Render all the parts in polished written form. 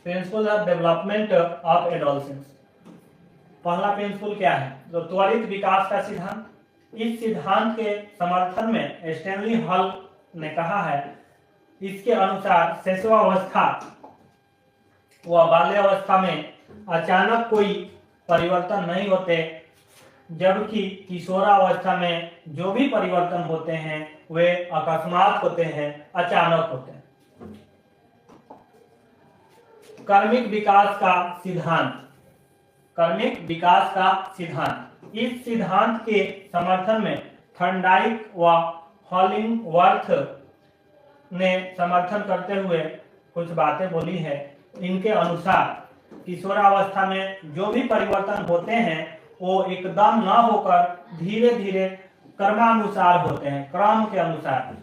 Principle of development of adolescence. पहला principal क्या है? जो त्वरित विकास का सिद्धांत। इस सिद्धांत के समर्थन में स्टैनली हॉल ने कहा है, इसके अनुसार शैशवावस्था व बाल्यावस्था में अचानक कोई परिवर्तन नहीं होते, जबकि किशोरावस्था में जो भी परिवर्तन होते हैं वे अकस्मात होते हैं, अचानक होते हैं। कर्मिक विकास का सिद्धांत। कर्मिक विकास का सिद्धांत। इस सिद्धांत के समर्थन में थर्नडाइक व हॉलिंगवर्थ ने समर्थन करते हुए कुछ बातें बोली है। इनके अनुसार किशोरावस्था में जो भी परिवर्तन होते हैं वो एकदम न होकर धीरे धीरे क्रमानुसार होते हैं, क्रम के अनुसार।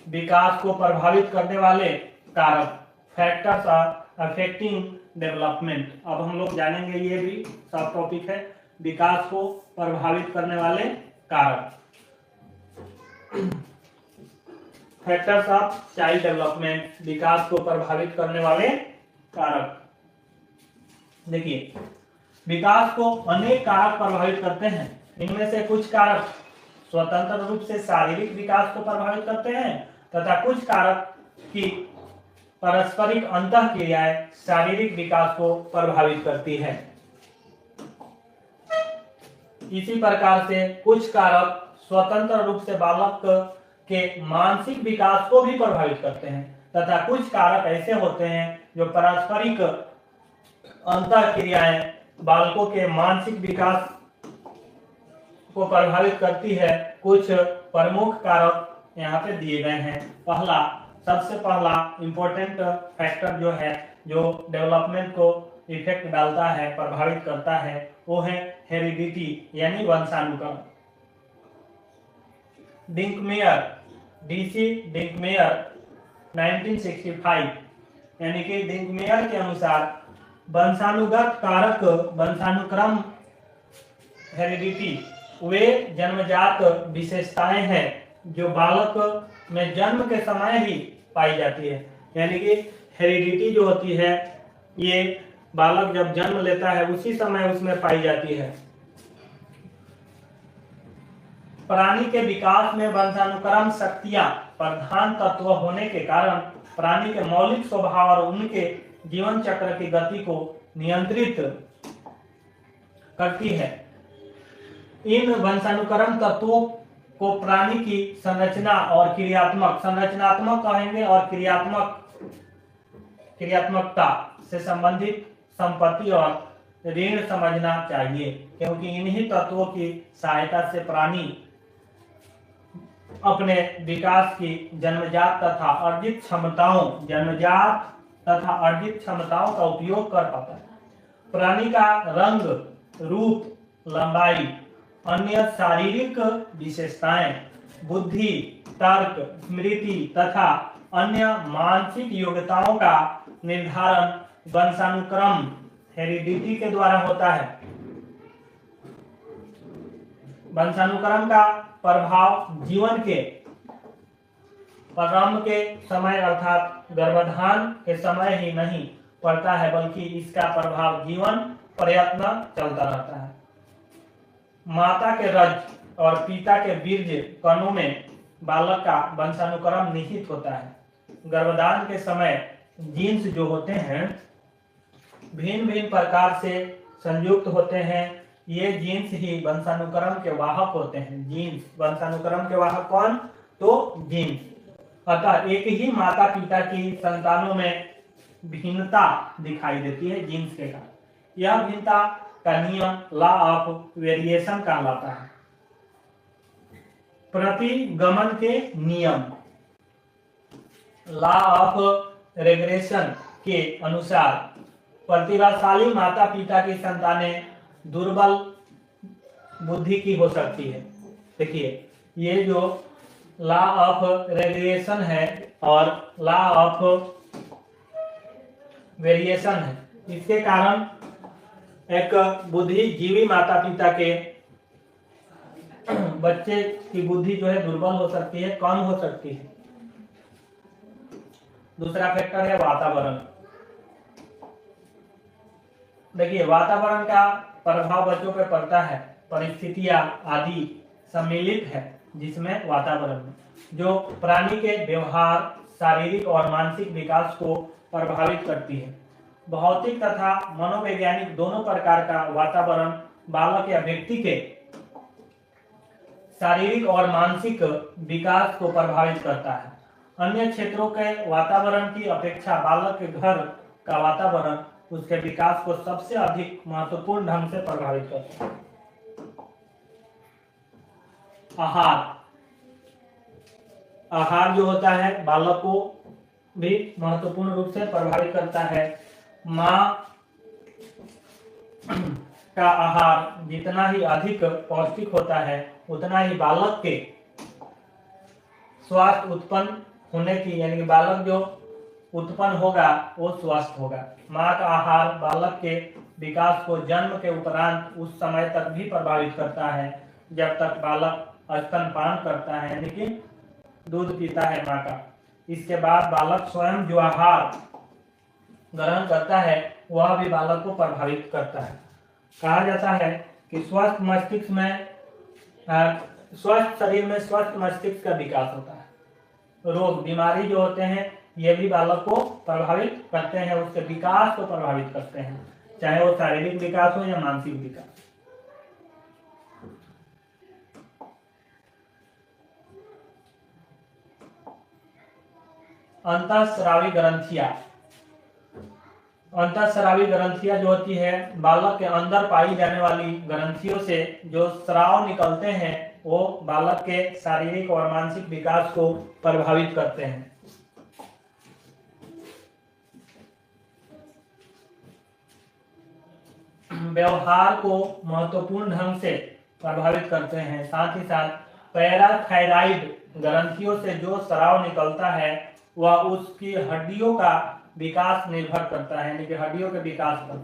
विकास को प्रभावित करने वाले कारक, फैक्टर्स आर अफेक्टिंग डेवलपमेंट। अब हम लोग जानेंगे, ये भी सब टॉपिक है, विकास को प्रभावित करने वाले कारक, फैक्टर्स ऑफ चाइल्ड डेवलपमेंट, विकास को प्रभावित करने वाले कारक। देखिए, विकास को अनेक कारक प्रभावित करते हैं। इनमें से कुछ कारक स्वतंत्र रूप से शारीरिक विकास को प्रभावित करते हैं तथा कुछ कारक की पारस्परिक अंतःक्रियाएं शारीरिक विकास को प्रभावित करती है। इसी प्रकार से कुछ कारक स्वतंत्र रूप से बालक के मानसिक विकास को भी प्रभावित करते हैं तथा कुछ कारक ऐसे होते हैं जो पारस्परिक अंतःक्रियाएं बालकों के मानसिक विकास को प्रभावित करती है। कुछ प्रमुख कारक यहाँ पे दिए गए हैं। सबसे पहला इंपॉर्टेंट फैक्टर जो है, जो डेवलपमेंट को इफेक्ट डालता है, प्रभावित करता है, वो है हेरिडिटी यानी वंशानुक्रम। डिंकमेयर, डीसी डिंकमेयर 1965, यानी कि डिंकमेयर के अनुसार वंशानुगत कारक, वंशानुक्रम, हेरिडिटी वे जन्मजात विशेषताएं हैं जो बालक में जन्म के समय ही पाई जाती है। यानी कि हेरिडिटी जो होती है ये बालक जब जन्म लेता है उसी समय उसमें पाई जाती है। प्राणी के विकास में वंशानुक्रम शक्तियां प्रधान तत्व होने के कारण प्राणी के मौलिक स्वभाव और उनके जीवन चक्र की गति को नियंत्रित करती है। इन वंशानुक्रम तत्वों को प्राणी की संरचना और क्रियात्मक, संरचनात्मक कहेंगे और क्रियात्मकता से संबंधित संपत्ति और ऋण समझना चाहिए, क्योंकि इन्हीं तत्वों की सहायता से प्राणी अपने विकास की जन्मजात तथा अर्जित क्षमताओं का उपयोग कर पाता है। प्राणी का रंग, रूप, लंबाई, अन्य शारीरिक विशेषताएं, बुद्धि, तर्क, स्मृति तथा अन्य मानसिक योग्यताओं का निर्धारण वंशानुक्रम, हेरिडिटी के द्वारा होता है। वंशानुक्रम का प्रभाव जीवन के प्रारंभ के समय अर्थात गर्भाधान के समय ही नहीं पड़ता है, बल्कि इसका प्रभाव जीवन प्रयत्न चलता रहता है। माता के रज और पिता के वीर्य कणों में बालक का वंशानुक्रम निहित होता है। गर्भधान के समय जीन्स जो होते हैं भिन्न भिन्न प्रकार से संयुक्त होते हैं। ये जीन्स ही वंशानुक्रम के वाहक होते हैं। जीन्स वंशानुक्रम के वाहक कौन? तो जीन्स। अतः एक ही माता पिता की संतानों में भिन्नता दिखाई देती है जीन्स के कारण। यह भिन्नता का नियम लॉ ऑफ वेरिएशन कहलाता है। प्रतिगमन के नियम, लॉ ऑफ रेग्रेशन के अनुसार प्रतिभाशाली माता पिता की संतानें दुर्बल बुद्धि की हो सकती है। देखिए, ये जो लॉ ऑफ रेग्रेशन है और लॉ ऑफ वेरिएशन है, इसके कारण एक बुद्धिजीवी माता पिता के बच्चे की बुद्धि जो है दुर्बल हो सकती है, कम हो सकती है। दूसरा फैक्टर है वातावरण। देखिए वातावरण का प्रभाव बच्चों पर पड़ता है, परिस्थितियां आदि सम्मिलित है जिसमें वातावरण में जो प्राणी के व्यवहार, शारीरिक और मानसिक विकास को प्रभावित करती है। भौतिक तथा मनोवैज्ञानिक दोनों प्रकार का वातावरण बालक या व्यक्ति के शारीरिक और मानसिक विकास को प्रभावित करता है। अन्य क्षेत्रों के वातावरण की अपेक्षा बालक के घर का वातावरण उसके विकास को सबसे अधिक महत्वपूर्ण ढंग से प्रभावित करता है। आहार जो होता है बालक को भी महत्वपूर्ण रूप से प्रभावित करता है। माँ का आहार जितना ही अधिक पौष्टिक होता है उतना ही बालक के स्वास्थ्य उत्पन्न होने की, यानी कि बालक जो उत्पन्न होगा वो स्वस्थ होगा। माँ का आहार बालक के विकास को जन्म के उपरांत उस समय तक भी प्रभावित करता है जब तक बालक स्तनपान करता है, यानी कि दूध पीता है माँ का। इसके बाद बालक स्वयं जो आहार ग्रहण करता है वह भी बालक को प्रभावित करता है। कहा जाता है कि स्वस्थ मस्तिष्क में स्वस्थ शरीर में स्वस्थ मस्तिष्क का विकास होता है। रोग बीमारी जो होते हैं ये भी बालक को प्रभावित करते हैं, उसके विकास को प्रभावित करते हैं, चाहे वो शारीरिक विकास हो या मानसिक विकास। अंतःस्रावी ग्रंथियां। अंतःस्रावी ग्रंथियां जो होती है बालक के अंदर पाई जाने वाली ग्रंथियों से जो स्राव निकलते हैं वो बालक के शारीरिक और मानसिक विकास को प्रभावित करते हैं। व्यवहार को महत्वपूर्ण ढंग से प्रभावित करते हैं। साथ ही साथ पैराथायराइड ग्रंथियों से जो स्राव निकलता है वह उसकी हड्डियों का विकास निर्भर करता है, यानी कि हड्डियों के विकास पर।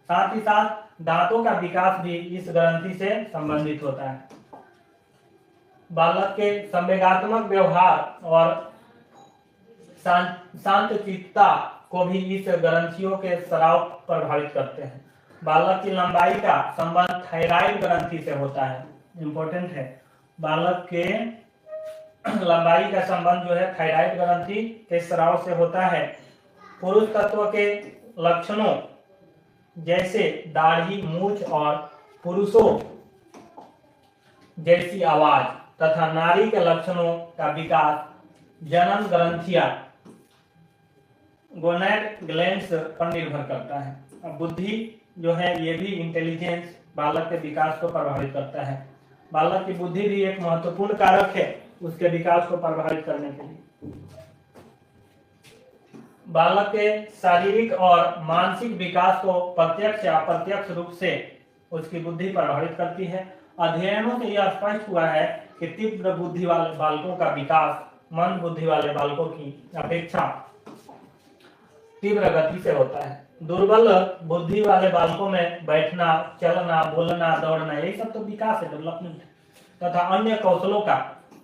साथ ही साथ दांतों का विकास भी इस ग्रंथि से संबंधित होता है। बालक के संवेगात्मक व्यवहार और शांतचित्तता को भी इस ग्रंथियों के स्राव प्रभावित करते हैं। बालक की लंबाई का संबंध थायराइड ग्रंथि से होता है, इंपॉर्टेंट है। बालक के लंबाई का संबंध जो है थायराइड ग्रंथि के स्राव से होता है। पुरुष तत्व के लक्षणों जैसे दाढ़ी, मूछ और पुरुषों जैसी आवाज तथा नारी के लक्षणों का विकास जनन ग्रंथियां गोनैड ग्लैंड्स पर निर्भर करता है। अब बुद्धि जो है ये भी इंटेलिजेंस बालक के विकास को प्रभावित करता है। बालक की बुद्धि भी एक महत्वपूर्ण कारक है उसके विकास को प्रभावित करने के लिए। बालक के शारीरिक और मानसिक विकास को प्रत्यक्ष या अप्रत्यक्ष रूप से उसकी बुद्धि प्रभावित करती है। अध्ययनों से यह स्पष्ट हुआ है कि तीव्र बुद्धि वाले बालकों का विकास मंद बुद्धि वाले बालकों की अपेक्षा तीव्र गति से होता है। दुर्बल बुद्धि वाले बालकों में बैठना, चलना, बोलना, दौड़ना यही सब तो विकास है, डेवलपमेंट है। तथा अन्य कौशलों का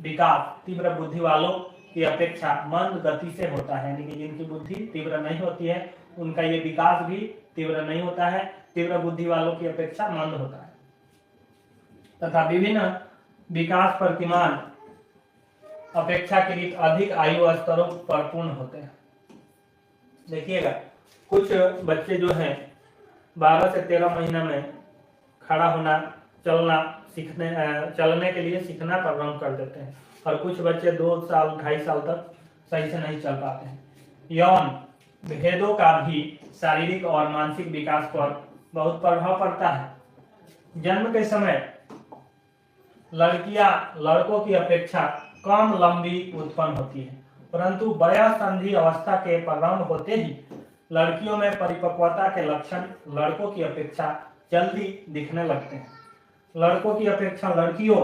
विकास तीव्र बुद्धि वालों की अपेक्षा मंद गति से होता है, यानी कि जिनकी बुद्धि तीव्र नहीं होती है उनका ये विकास भी तीव्र नहीं होता है, तीव्र बुद्धि वालों की अपेक्षा मंद होता है। तथा विभिन्न विकास प्रतिमान अपेक्षाकृत अधिक आयु स्तरों पर पूर्ण होते हैं। देखिएगा कुछ बच्चे जो हैं 12 से 13 महीना में खड़ा होना, चलना सीखने चलने के लिए सीखना प्रारंभ कर देते हैं और कुछ बच्चे 2 साल 2.5 साल तक सही से नहीं चल पाते हैं। यौन भेदों का भी शारीरिक और मानसिक विकास पर बहुत प्रभाव पड़ता है। जन्म के समय लड़कियां लड़कों की अपेक्षा कम लंबी उत्पन्न होती है, परंतु वयः संधि अवस्था के प्रारंभ होते ही लड़कियों में परिपक्वता के लक्षण लड़कों की अपेक्षा जल्दी दिखने लगते हैं। लड़कों की अपेक्षा लड़कियों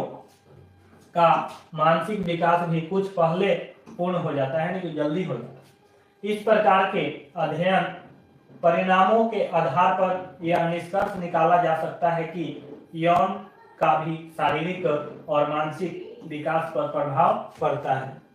का मानसिक विकास भी कुछ पहले पूर्ण हो जाता है, यानी कि जल्दी हो जाता है। इस प्रकार के अध्ययन परिणामों के आधार पर यह निष्कर्ष निकाला जा सकता है कि यौन का भी शारीरिक और मानसिक विकास पर प्रभाव पड़ता है।